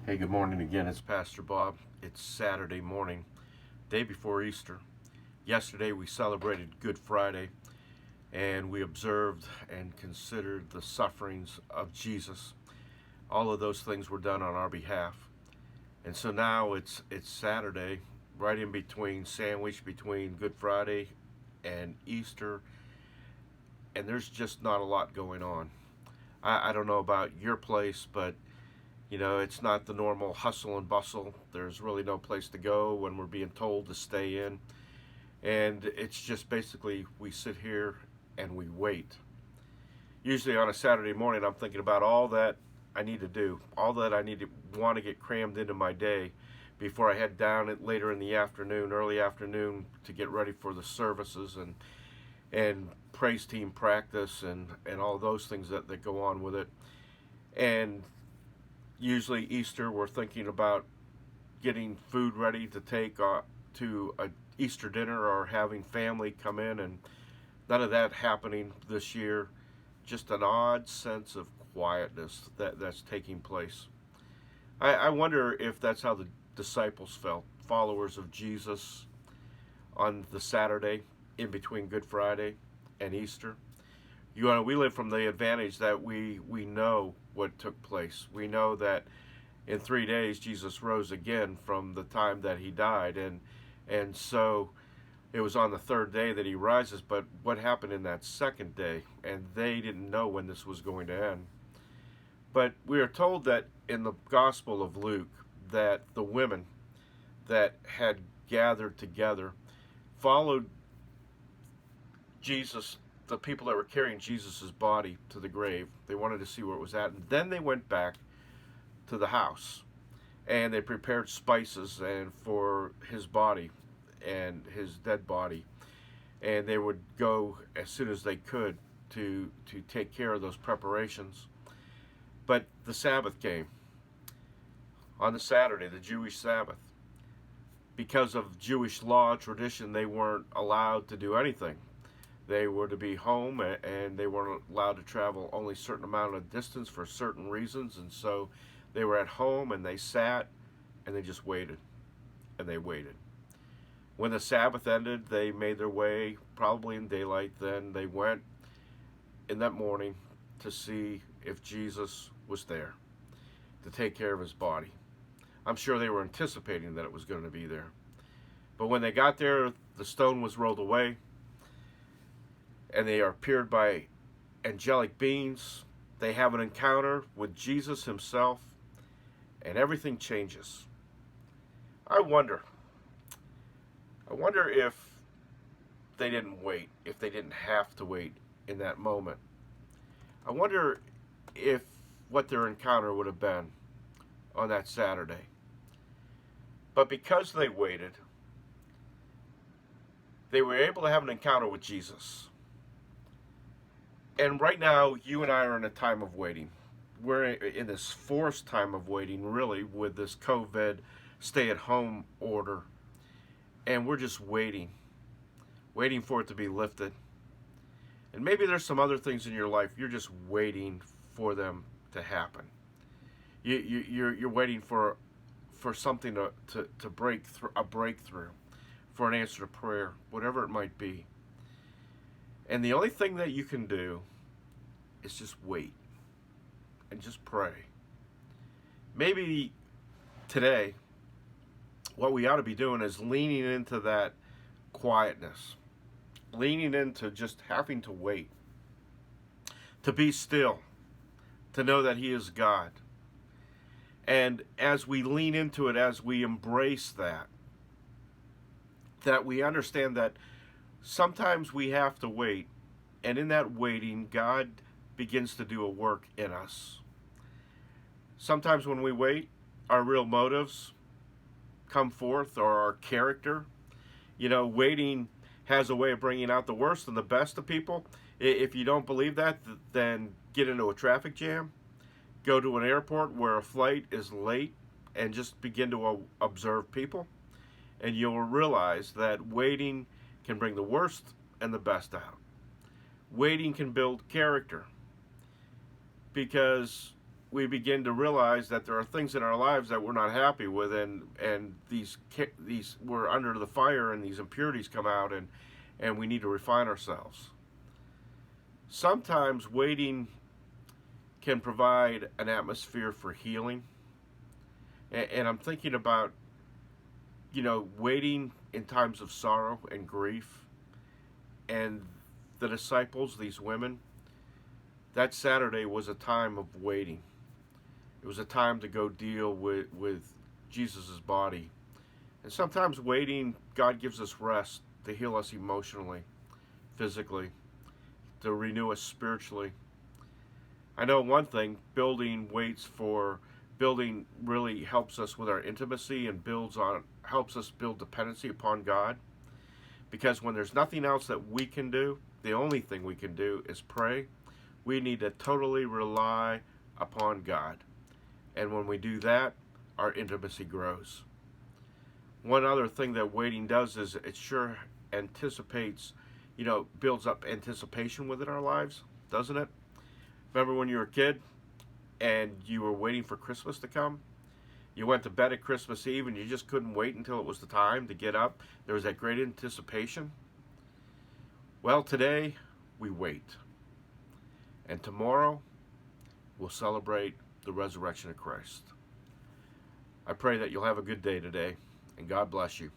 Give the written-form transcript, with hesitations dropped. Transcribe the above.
Hey, good morning again. It's Pastor Bob. It's Saturday morning, day before Easter. Yesterday we celebrated Good Friday and we observed and considered the sufferings of Jesus. All of those things were done on our behalf. And so now it's Saturday, right in between, sandwiched between Good Friday and Easter, and there's just not a lot going on. I don't know about your place, but it's not the normal hustle and bustle. There's really no place to go when we're being told to stay in. And it's just basically we sit here and we wait. Usually on a Saturday morning, I'm thinking about all that I need to do, all that I need to want to get crammed into my day before I head down it later in the afternoon, early afternoon, to get ready for the services and praise team practice and all those things that go on with it. And usually Easter, we're thinking about getting food ready to take to a Easter dinner or having family come in, and none of that happening this year. Just an odd sense of quietness that's taking place. I wonder if that's how the disciples felt, followers of Jesus, on the Saturday in between Good Friday and Easter. We live from the advantage that we know what took place. We know that in 3 days Jesus rose again from the time that he died, and so it was on the third day that he rises. But what happened in that second day? And they didn't know when this was going to end. But we are told that in the Gospel of Luke that the women that had gathered together followed Jesus, the people that were carrying Jesus' body to the grave. They wanted to see where it was at. And then they went back to the house and they prepared spices and for his body and his dead body. And they would go as soon as they could to take care of those preparations. But the Sabbath came on the Saturday, the Jewish Sabbath. Because of Jewish law, tradition, they weren't allowed to do anything. They were to be home, and they weren't allowed to travel only a certain amount of distance for certain reasons. And so they were at home and they sat and they just waited and they waited. When the Sabbath ended, they made their way, probably in daylight. Then they went in that morning to see if Jesus was there to take care of his body. I'm sure they were anticipating that it was going to be there. But when they got there, the stone was rolled away, and they are appeared by angelic beings. They have an encounter with Jesus himself, and everything changes. I wonder if they didn't wait, if they didn't have to wait in that moment. I wonder if what their encounter would have been on that Saturday. But because they waited, they were able to have an encounter with Jesus. And right now, you and I are in a time of waiting. We're in this forced time of waiting, really, with this COVID stay-at-home order. And we're just waiting for it to be lifted. And maybe there's some other things in your life you're just waiting for them to happen. You're waiting for something to break through, a breakthrough, for an answer to prayer, whatever it might be. And the only thing that you can do is just wait and just pray. Maybe today, what we ought to be doing is leaning into that quietness, leaning into just having to wait, to be still, to know that he is God. And as we lean into it, as we embrace that we understand that sometimes we have to wait, and in that waiting, God begins to do a work in us. Sometimes when we wait, our real motives come forth, or our character. Waiting has a way of bringing out the worst and the best of people. If you don't believe that, then get into a traffic jam. Go to an airport where a flight is late and just begin to observe people. And you'll realize that waiting can bring the worst and the best out. Waiting can build character, because we begin to realize that there are things in our lives that we're not happy with, and these we're under the fire, and these impurities come out, and we need to refine ourselves. Sometimes waiting can provide an atmosphere for healing, and I'm thinking about, waiting in times of sorrow and grief. And the disciples, these women, that Saturday was a time of waiting. It was a time to go deal with Jesus' body. And sometimes waiting, God gives us rest to heal us emotionally, physically, to renew us spiritually. I know one thing, building really helps us with our intimacy, and helps us build dependency upon God. Because when there's nothing else that we can do, the only thing we can do is pray. We need to totally rely upon God. And when we do that, our intimacy grows. One other thing that waiting does is it sure anticipates, builds up anticipation within our lives, doesn't it? Remember when you were a kid and you were waiting for Christmas to come? You went to bed at Christmas Eve and you just couldn't wait until it was the time to get up. There was that great anticipation. Well, today we wait. And tomorrow we'll celebrate the resurrection of Christ. I pray that you'll have a good day today, and God bless you.